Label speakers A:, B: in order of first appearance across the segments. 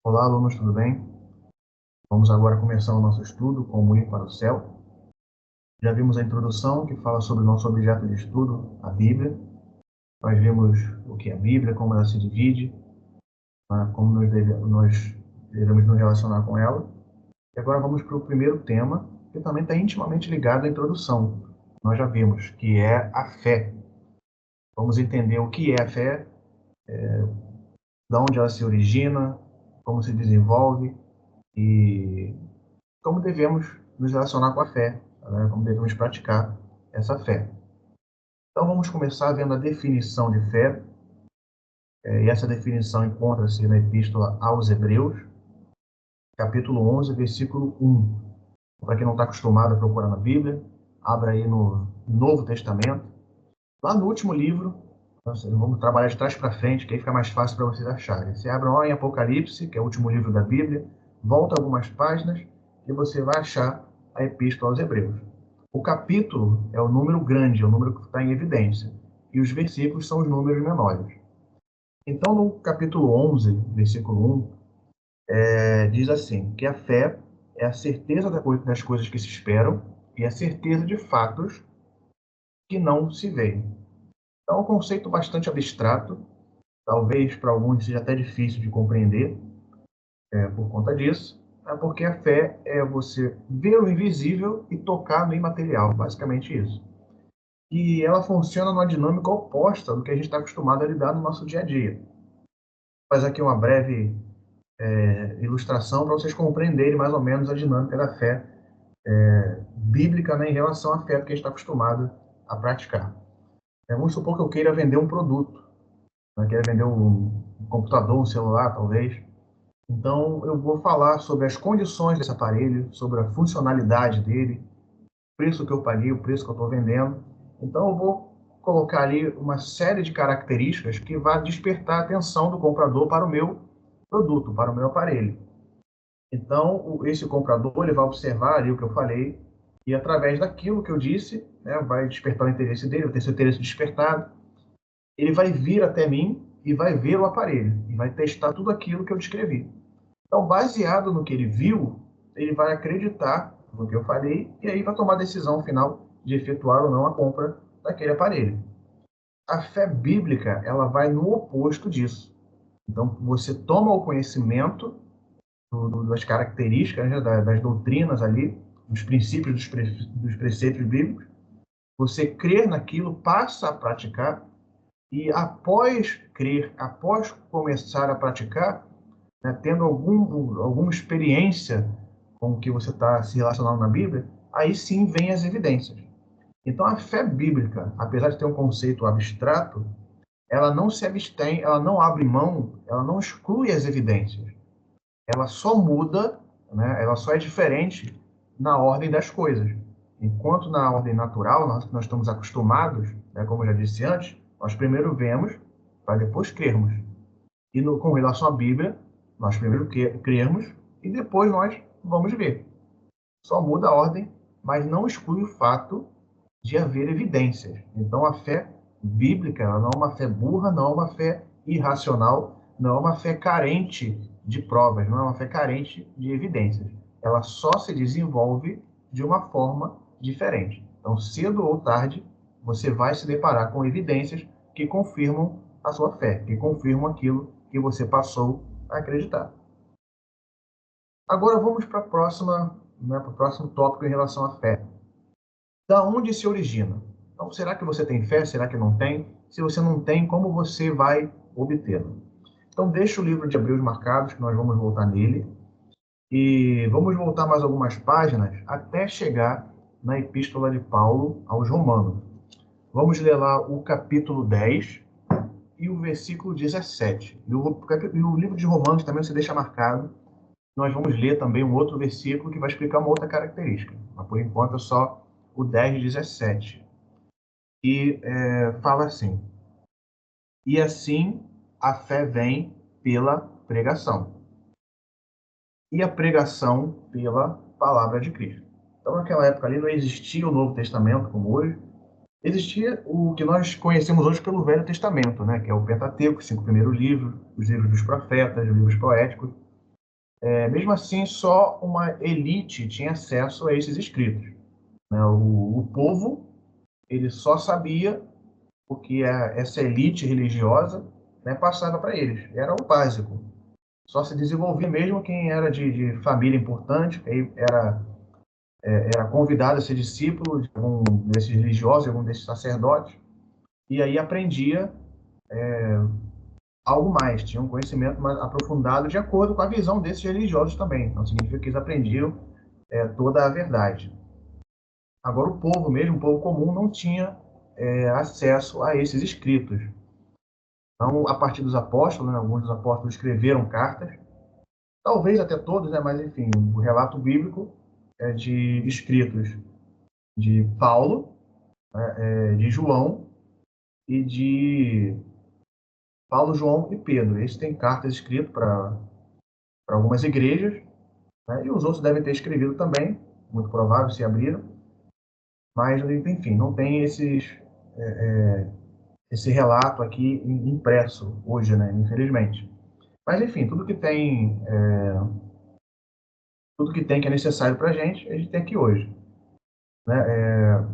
A: Olá, alunos, tudo bem? Vamos agora começar o nosso estudo com o Ir para o Céu. Já vimos a introdução, que fala sobre o nosso objeto de estudo, a Bíblia. Nós vimos o que é a Bíblia, como ela se divide, como nós devemos nos relacionar com ela. E agora vamos para o primeiro tema, que também está intimamente ligado à introdução. Nós já vimos, que é a fé. Vamos entender o que é a fé, de onde ela se origina, como se desenvolve e como devemos nos relacionar com a fé, né? Como devemos praticar essa fé. Então vamos começar vendo a definição de fé, e essa definição encontra-se na Epístola aos Hebreus, capítulo 11, versículo 1. Para quem não está acostumado a procurar na Bíblia, abra aí no Novo Testamento. Lá no último livro, vamos trabalhar de trás para frente, que aí fica mais fácil para vocês acharem. Você abre lá em Apocalipse, que é o último livro da Bíblia, volta algumas páginas e você vai achar a Epístola aos Hebreus. O capítulo é o número grande, é o número que está em evidência, e os versículos são os números menores. Então, no capítulo 11, versículo 1, diz assim, que a fé é a certeza das coisas que se esperam e a certeza de fatos que não se veem. Então, é um conceito bastante abstrato, talvez para alguns seja até difícil de compreender por conta disso, porque a fé é você ver o invisível e tocar no imaterial, basicamente isso. E ela funciona numa dinâmica oposta do que a gente está acostumado a lidar no nosso dia a dia. Vou fazer aqui uma breve ilustração para vocês compreenderem mais ou menos a dinâmica da fé bíblica, né, em relação à fé que a gente está acostumado a praticar. Vamos supor que eu queira vender um produto, né, queira vender um computador, um celular, talvez. Então, eu vou falar sobre as condições desse aparelho, sobre a funcionalidade dele, o preço que eu paguei, o preço que eu estou vendendo. Então, eu vou colocar ali uma série de características que vai despertar a atenção do comprador para o meu produto, para o meu aparelho. Então, esse comprador ele vai observar ali o que eu falei e, através daquilo que eu disse, né, vai despertar o interesse dele, vai ter seu interesse despertado. Ele vai vir até mim e vai ver o aparelho e vai testar tudo aquilo que eu descrevi. Então, baseado no que ele viu, ele vai acreditar no que eu falei e aí vai tomar a decisão final de efetuar ou não a compra daquele aparelho. A fé bíblica, ela vai no oposto disso. Então, você toma o conhecimento das características, né, das doutrinas ali, dos princípios, dos preceitos bíblicos, você crer naquilo, passa a praticar e após crer, após começar a praticar, né, tendo alguma experiência com o que você está se relacionando na Bíblia, aí sim vem as evidências. Então, a fé bíblica, apesar de ter um conceito abstrato, ela não se abstém, ela não abre mão, ela não exclui as evidências. Ela só muda, né, ela só é diferente na ordem das coisas. Enquanto na ordem natural, nós estamos acostumados, né, como eu já disse antes, nós primeiro vemos para depois crermos. E com relação à Bíblia, nós primeiro cremos e depois nós vamos ver. Só muda a ordem, mas não exclui o fato de haver evidências. Então, a fé bíblica ela não é uma fé burra, não é uma fé irracional, não é uma fé carente de provas, não é uma fé carente de evidências. Ela só se desenvolve de uma forma diferente. Então, cedo ou tarde, você vai se deparar com evidências que confirmam a sua fé, que confirmam aquilo que você passou a acreditar. Agora vamos para a próxima, né, para o próximo tópico em relação à fé. Da onde se origina? Então, será que você tem fé? Será que não tem? Se você não tem, como você vai obtê-la? Então, deixa o livro de Hebreus marcados, que nós vamos voltar nele. E vamos voltar mais algumas páginas até chegar na Epístola de Paulo aos Romanos. Vamos ler lá o capítulo 10 e o versículo 17. E o livro de Romanos também você deixa marcado. Nós vamos ler também um outro versículo que vai explicar uma outra característica. Mas, por enquanto, é só o 10 e 17. E fala assim: E assim a fé vem pela pregação, e a pregação pela palavra de Cristo. Então, naquela época ali não existia o Novo Testamento como hoje, existia o que nós conhecemos hoje pelo Velho Testamento, né, que é o Pentateuco, os 5 primeiros livros, os livros dos profetas, os livros poéticos. Mesmo assim, só uma elite tinha acesso a esses escritos, né? O povo, ele só sabia o que essa elite religiosa, né, passava para eles. Era o básico. Só se desenvolvia mesmo quem era de família importante, que aí era convidado a ser discípulo de algum desses religiosos, de algum desses sacerdotes, e aí aprendia algo mais, tinha um conhecimento mais aprofundado de acordo com a visão desses religiosos também. Não significa que eles aprendiam toda a verdade. Agora, o povo mesmo, o povo comum, não tinha acesso a esses escritos. Então, a partir dos apóstolos, né, alguns dos apóstolos escreveram cartas, talvez até todos, né, mas enfim, o relato bíblico é de escritos de Paulo, de João e de Paulo, João e Pedro. Eles têm cartas escritas para algumas igrejas, né, e os outros devem ter escrevido também, muito provável, se abriram, mas, enfim, não tem esse relato aqui impresso hoje, né, infelizmente. Mas, enfim, tudo que tem que é necessário para a gente tem aqui hoje. Né?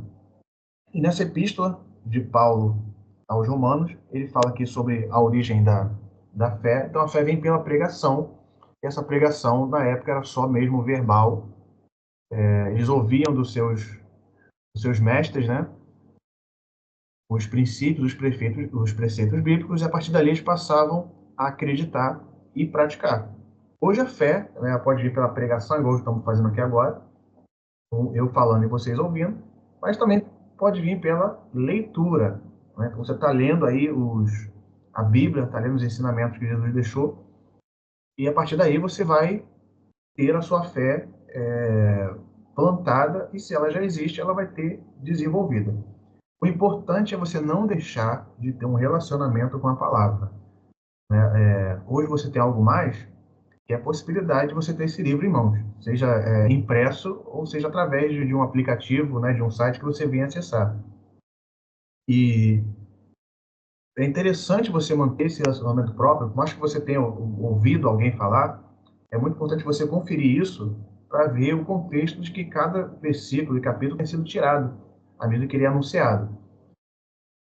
A: E nessa epístola de Paulo aos Romanos, ele fala aqui sobre a origem da fé. Então, a fé vem pela pregação, e essa pregação, na época, era só mesmo verbal. Eles ouviam dos seus mestres, né, os princípios, os preceitos bíblicos, e a partir dali eles passavam a acreditar e praticar. Hoje a fé, né, pode vir pela pregação, igual estamos fazendo aqui agora, eu falando e vocês ouvindo, mas também pode vir pela leitura. Né? Então, você está lendo aí a Bíblia, está lendo os ensinamentos que Jesus deixou, e a partir daí você vai ter a sua fé plantada, e se ela já existe, ela vai ter desenvolvida. O importante é você não deixar de ter um relacionamento com a palavra. Né? Hoje você tem algo mais, que é a possibilidade de você ter esse livro em mãos, seja impresso ou seja através de um aplicativo, né, de um site que você venha acessar. E é interessante você manter esse relacionamento próprio, por mais que você tenha ouvido alguém falar, é muito importante você conferir isso para ver o contexto de que cada versículo e capítulo tem sido tirado, à medida que ele é anunciado.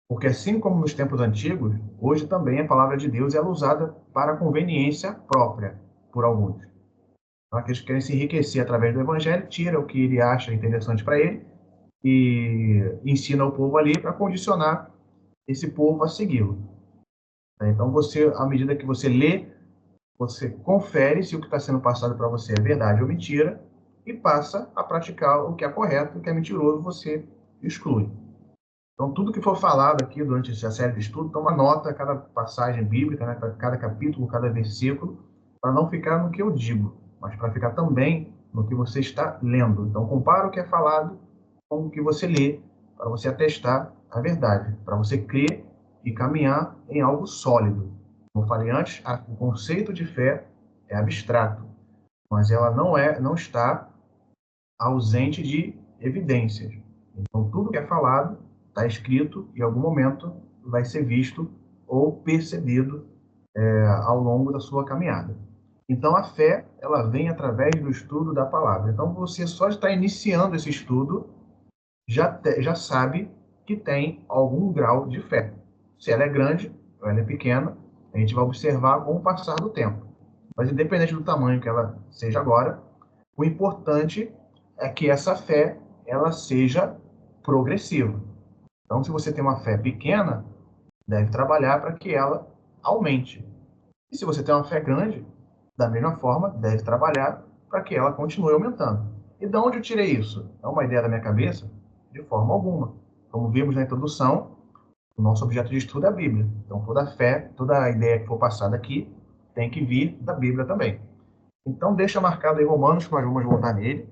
A: Porque assim como nos tempos antigos, hoje também a palavra de Deus é usada para conveniência própria por alguns. Então, aqueles que querem se enriquecer através do evangelho, tira o que ele acha interessante para ele e ensina o povo ali para condicionar esse povo a segui-lo. Então, você, à medida que você lê, você confere se o que está sendo passado para você é verdade ou mentira e passa a praticar o que é correto, o que é mentiroso, você exclui. Então, tudo que for falado aqui durante essa série de estudo, toma nota cada passagem bíblica, né, cada capítulo, cada versículo, para não ficar no que eu digo, mas para ficar também no que você está lendo. Então, compara o que é falado com o que você lê, para você atestar a verdade, para você crer e caminhar em algo sólido. Como eu falei antes, o conceito de fé é abstrato, mas ela não está ausente de evidências. Então, tudo que é falado está escrito e em algum momento vai ser visto ou percebido ao longo da sua caminhada. Então, a fé, ela vem através do estudo da palavra. Então, você só está iniciando esse estudo, já sabe que tem algum grau de fé. Se ela é grande ou ela é pequena, a gente vai observar com o passar do tempo. Mas, independente do tamanho que ela seja agora, o importante é que essa fé ela seja progressiva. Então, se você tem uma fé pequena, deve trabalhar para que ela aumente. E se você tem uma fé grande, da mesma forma, deve trabalhar para que ela continue aumentando. E de onde eu tirei isso? É uma ideia da minha cabeça? De forma alguma. Como vimos na introdução, o nosso objeto de estudo é a Bíblia. Então, toda fé, toda ideia que for passada aqui, tem que vir da Bíblia também. Então, deixa marcado aí Romanos, que nós vamos voltar nele.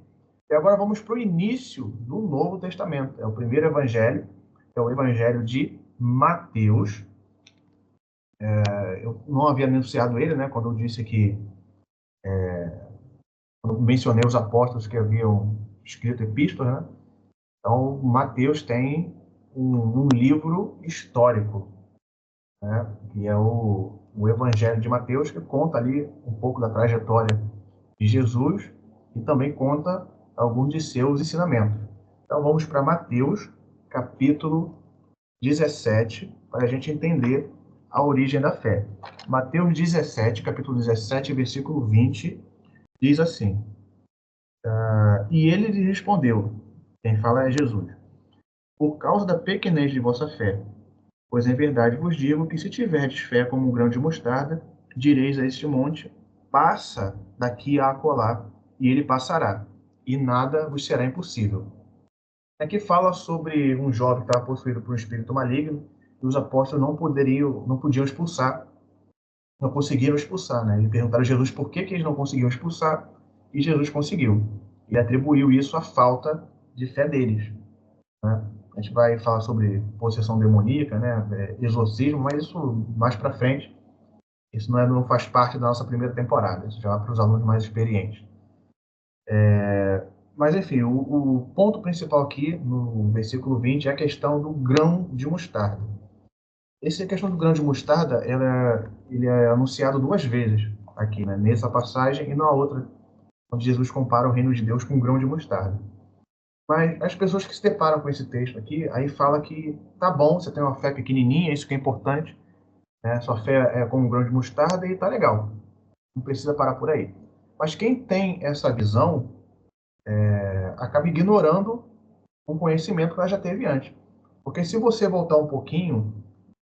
A: E agora vamos para o início do Novo Testamento. É o primeiro evangelho, é o evangelho de Mateus. Eu não havia anunciado ele, né, quando eu disse que, quando eu mencionei os apóstolos que haviam escrito epístolas, né? Então, Mateus tem um livro histórico, né, que é o Evangelho de Mateus, que conta ali um pouco da trajetória de Jesus e também conta alguns de seus ensinamentos. Então vamos para Mateus, capítulo 17, para a gente entender a origem da fé. Mateus 17, capítulo 17, versículo 20, diz assim: E ele lhe respondeu, quem fala é Jesus, por causa da pequenez de vossa fé. Pois em verdade vos digo que se tiverdes fé como um grão de mostarda, direis a este monte, passa daqui a acolá, e ele passará, e nada vos será impossível. Aqui fala sobre um jovem que estava possuído por um espírito maligno, e os apóstolos não podiam expulsar, não conseguiram expulsar, né? E perguntaram a Jesus por que eles não conseguiam expulsar, e Jesus conseguiu. E atribuiu isso à falta de fé deles, né? A gente vai falar sobre possessão demoníaca, né, exorcismo, mas isso mais para frente. Isso não faz parte da nossa primeira temporada, isso já é para os alunos mais experientes. Mas, enfim, o ponto principal aqui no versículo 20 é a questão do grão de mostarda. Essa questão do grão de mostarda, ele é anunciado duas vezes aqui, né, nessa passagem e na outra, onde Jesus compara o reino de Deus com um grão de mostarda. Mas as pessoas que se deparam com esse texto aqui, aí fala que tá bom, você tem uma fé pequenininha, isso que é importante, né? Sua fé é como um grão de mostarda e tá legal. Não precisa parar por aí. Mas quem tem essa visão acaba ignorando um conhecimento que ela já teve antes. Porque se você voltar um pouquinho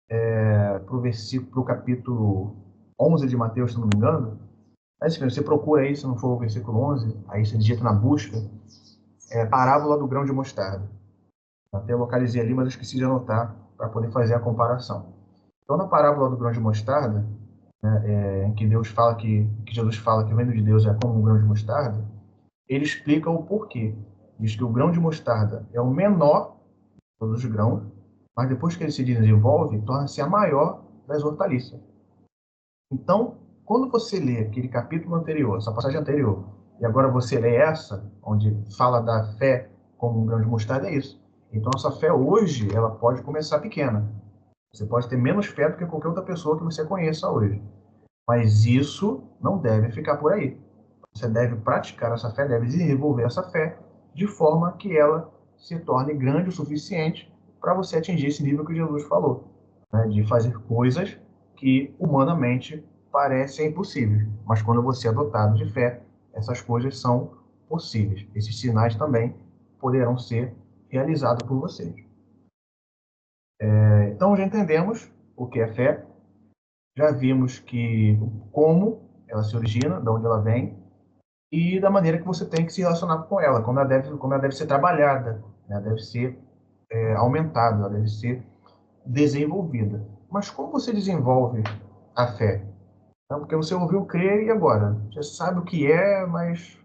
A: para o versículo, pro capítulo 11 de Mateus, se não me engano, aí, você procura aí, se não for o versículo 11, aí você digita na busca, parábola do grão de mostarda. Até eu localizei ali, mas eu esqueci de anotar para poder fazer a comparação. Então, na parábola do grão de mostarda, em que que Jesus fala que o reino de Deus é como um grão de mostarda, ele explica o porquê. Diz que o grão de mostarda é o menor de todos os grãos, mas depois que ele se desenvolve, torna-se a maior das hortaliças. Então, quando você lê aquele capítulo anterior, essa passagem anterior, e agora você lê essa, onde fala da fé como um grão de mostarda, é isso. Então, essa fé hoje, ela pode começar pequena. Você pode ter menos fé do que qualquer outra pessoa que você conheça hoje. Mas isso não deve ficar por aí. Você deve praticar essa fé, deve desenvolver essa fé de forma que ela se torne grande o suficiente para você atingir esse nível que Jesus falou, né, de fazer coisas que humanamente parecem impossíveis, mas quando você é dotado de fé, essas coisas são possíveis. Esses sinais também poderão ser realizados por vocês. Então já entendemos o que é fé, já vimos que como ela se origina, de onde ela vem, e da maneira que você tem que se relacionar com ela, como ela deve ser trabalhada, né? Deve ser aumentada, ela deve ser desenvolvida. Mas como você desenvolve a fé? Então, porque você ouviu crer e agora? Você sabe o que é, mas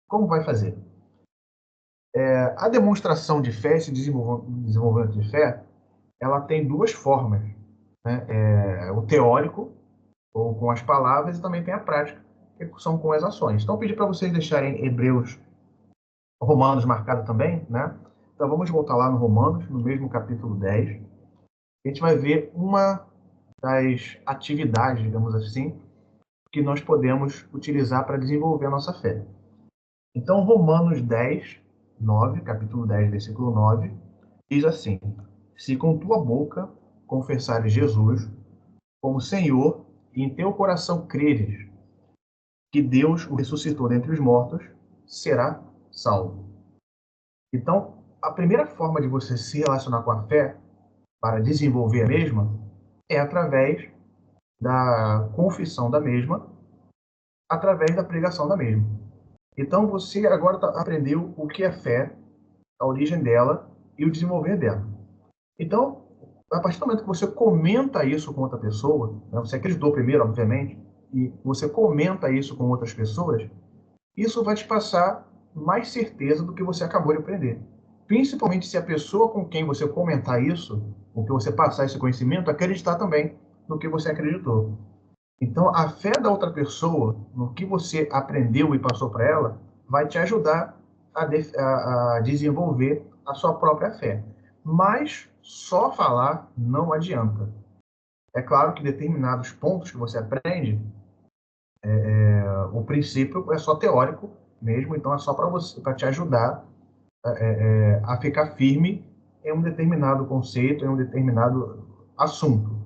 A: como vai fazer? A demonstração de fé, esse desenvolvimento de fé, ela tem duas formas, né? O teórico, ou com as palavras, e também tem a prática, que são com as ações. Então, eu pedi para vocês deixarem Hebreus, Romanos marcado também, né? Então, vamos voltar lá no Romanos, no mesmo capítulo 10. A gente vai ver uma das atividades, digamos assim, que nós podemos utilizar para desenvolver a nossa fé. Então, Romanos 10, 9, capítulo 10, versículo 9, diz assim: Se com tua boca confessares Jesus como Senhor e em teu coração creres que Deus o ressuscitou dentre os mortos, será salvo. Então, a primeira forma de você se relacionar com a fé, para desenvolver a mesma, é através da confissão da mesma, através da pregação da mesma. Então, você agora aprendeu o que é fé, a origem dela e o desenvolver dela. Então, a partir do momento que você comenta isso com outra pessoa, né, você acreditou primeiro, obviamente, e você comenta isso com outras pessoas, isso vai te passar mais certeza do que você acabou de aprender. Principalmente se a pessoa com quem você comentar isso, ou que você passar esse conhecimento, acreditar também no que você acreditou. Então, a fé da outra pessoa, no que você aprendeu e passou para ela, vai te ajudar a desenvolver a sua própria fé. Mas só falar não adianta. É claro que determinados pontos que você aprende, o princípio é só teórico mesmo, então é só para você, para te ajudar a ficar firme em um determinado conceito, em um determinado assunto.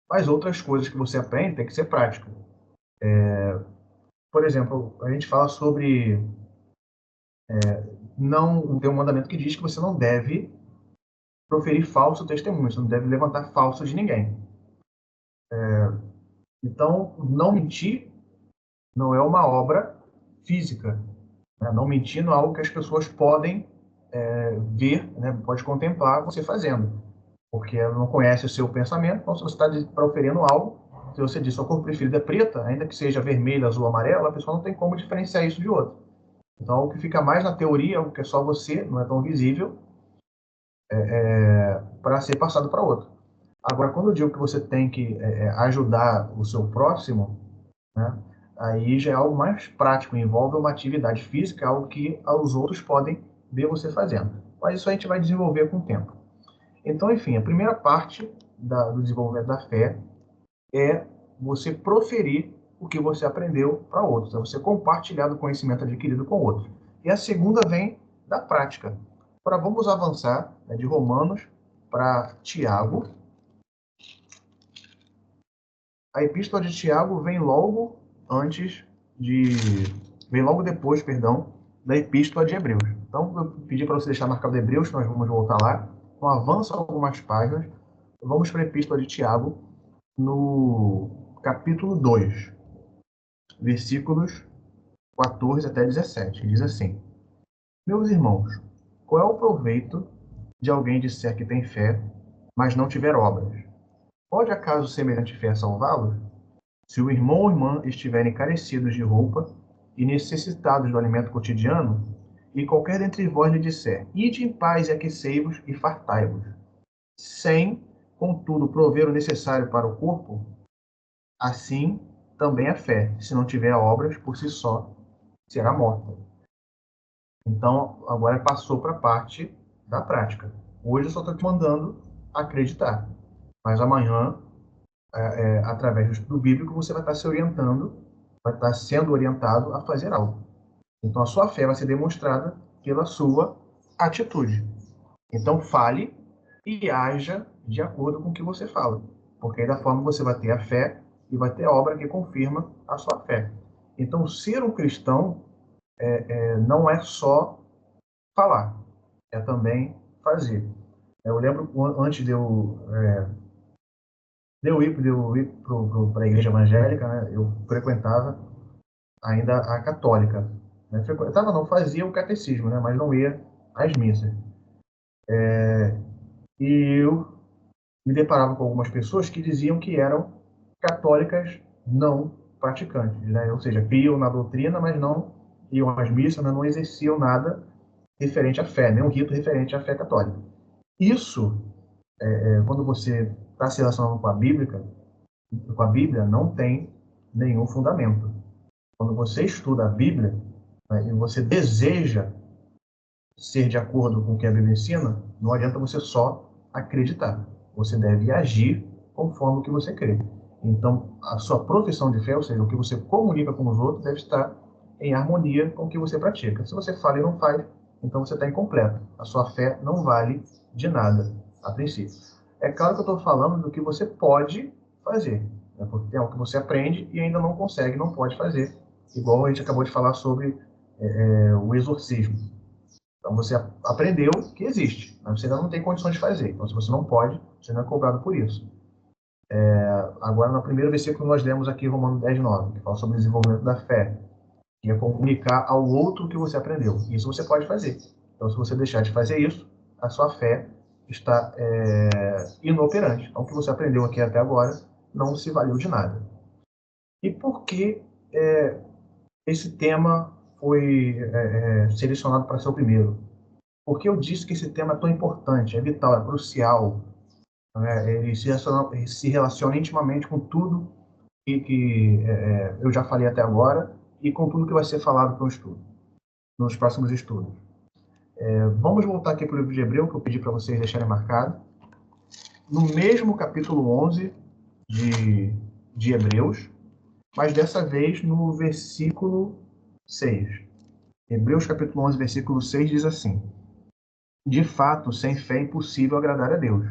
A: Mas outras coisas que você aprende tem que ser prática. Por exemplo, a gente fala sobre não tem um mandamento que diz que você não deve proferir falso testemunho, você não deve levantar falso de ninguém. Então, não mentir não é uma obra física, né? Não mentir não é algo que as pessoas podem ver, né? Pode contemplar você fazendo, porque ela não conhece o seu pensamento. Então, se você está proferindo algo, se você diz sua cor preferida é preta, ainda que seja vermelha, azul, amarela, a pessoa não tem como diferenciar isso de outro. Então, o que fica mais na teoria, o que é só você, não é tão visível, para ser passado para outro. Agora, quando eu digo que você tem que ajudar o seu próximo, né, aí já é algo mais prático, envolve uma atividade física, algo que os outros podem ver você fazendo. Mas isso a gente vai desenvolver com o tempo. Então, enfim, a primeira parte do desenvolvimento da fé é você proferir o que você aprendeu para outros, é você compartilhar do conhecimento adquirido com outros. E a segunda vem da prática. Agora vamos avançar, né, de Romanos para Tiago. A epístola de Tiago vem logo depois, perdão, da epístola de Hebreus. Então eu pedi para você deixar marcado Hebreus, que nós vamos voltar lá. Então avança algumas páginas. Vamos para a epístola de Tiago, no capítulo 2, versículos 14 até 17. Diz assim: Meus irmãos, qual é o proveito de alguém disser que tem fé, mas não tiver obras? Pode acaso semelhante fé salvá-los? Se o irmão ou irmã estiverem carecidos de roupa e necessitados do alimento cotidiano, e qualquer dentre vós lhe disser: Ide em paz e aquecei-vos e fartai-vos, sem, contudo, prover o necessário para o corpo, assim também a fé, se não tiver obras, por si só será morta. Então, agora passou para a parte da prática. Hoje eu só estou te mandando acreditar, mas amanhã, através do estudo bíblico, você vai estar se orientando, vai estar sendo orientado a fazer algo. Então, a sua fé vai ser demonstrada pela sua atitude. Então, fale e haja de acordo com o que você fala, porque aí da forma você vai ter a fé e vai ter a obra que confirma a sua fé. Então, ser um cristão não é só falar, é também fazer. Eu lembro antes de eu ir para a igreja evangélica, né, eu frequentava ainda a católica. Né? Frequentava, não, fazia o catecismo, né, mas não ia às missas. E eu me deparava com algumas pessoas que diziam que eram católicas não praticantes, né? Ou seja, criam na doutrina, mas não iam às missas, né? Não exerciam nada referente à fé, nenhum rito referente à fé católica. Isso, quando você está se relacionando com a Bíblia, não tem nenhum fundamento. Quando você estuda a Bíblia, né, e você deseja ser de acordo com o que a Bíblia ensina, não adianta você só acreditar. Você deve agir conforme o que você crê. Então, a sua profissão de fé, ou seja, o que você comunica com os outros, deve estar em harmonia com o que você pratica. Se você fala e não faz, então você está incompleto. A sua fé não vale de nada, a princípio. É claro que eu estou falando do que você pode fazer, né? Porque tem algo que você aprende e ainda não consegue, não pode fazer. Igual a gente acabou de falar sobre o exorcismo. Então você aprendeu que existe, mas você ainda não tem condições de fazer. Então, se você não pode, você não é cobrado por isso. Agora, no primeiro versículo, nós lemos aqui Romanos 10:9, que fala sobre o desenvolvimento da fé, que é comunicar ao outro o que você aprendeu. Isso você pode fazer. Então, se você deixar de fazer isso, a sua fé está inoperante. Então, o que você aprendeu aqui até agora não se valeu de nada. E por que esse tema foi selecionado para ser o primeiro? Porque eu disse que esse tema é tão importante, é vital, é crucial, né? Ele se relaciona intimamente com tudo que eu já falei até agora e com tudo que vai ser falado no estudo, nos próximos estudos. Vamos voltar aqui para o livro de Hebreu, que eu pedi para vocês deixarem marcado. No mesmo capítulo 11 de Hebreus, mas dessa vez no versículo 6. Hebreus capítulo 11, versículo 6 diz assim: De fato, sem fé é impossível agradar a Deus.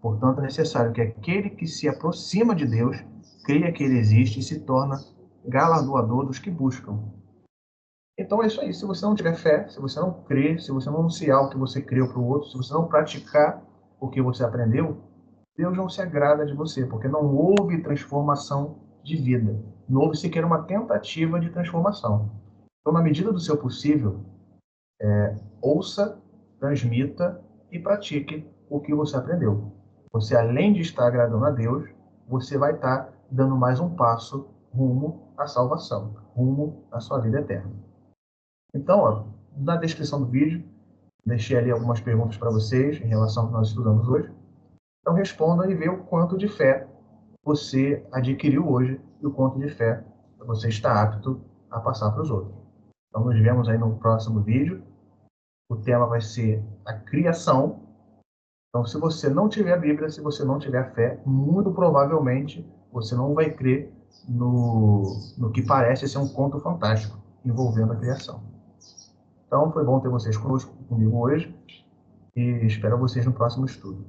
A: Portanto, é necessário que aquele que se aproxima de Deus creia que ele existe e se torna galardoador dos que buscam. Então é isso aí. Se você não tiver fé, se você não crer, se você não anunciar o que você creu para o outro, se você não praticar o que você aprendeu, Deus não se agrada de você, porque não houve transformação de vida. Não houve sequer uma tentativa de transformação. Então, na medida do seu possível, ouça, transmita e pratique o que você aprendeu. Você, além de estar agradando a Deus, você vai estar dando mais um passo rumo à salvação, rumo à sua vida eterna. Então, ó, na descrição do vídeo, deixei ali algumas perguntas para vocês em relação ao que nós estudamos hoje. Então, responda e vê o quanto de fé você adquiriu hoje e o quanto de fé você está apto a passar para os outros. Então, nos vemos aí no próximo vídeo. O tema vai ser a criação. Então, se você não tiver a Bíblia, se você não tiver fé, muito provavelmente você não vai crer no que parece ser um conto fantástico envolvendo a criação. Então, foi bom ter vocês comigo hoje e espero vocês no próximo estudo.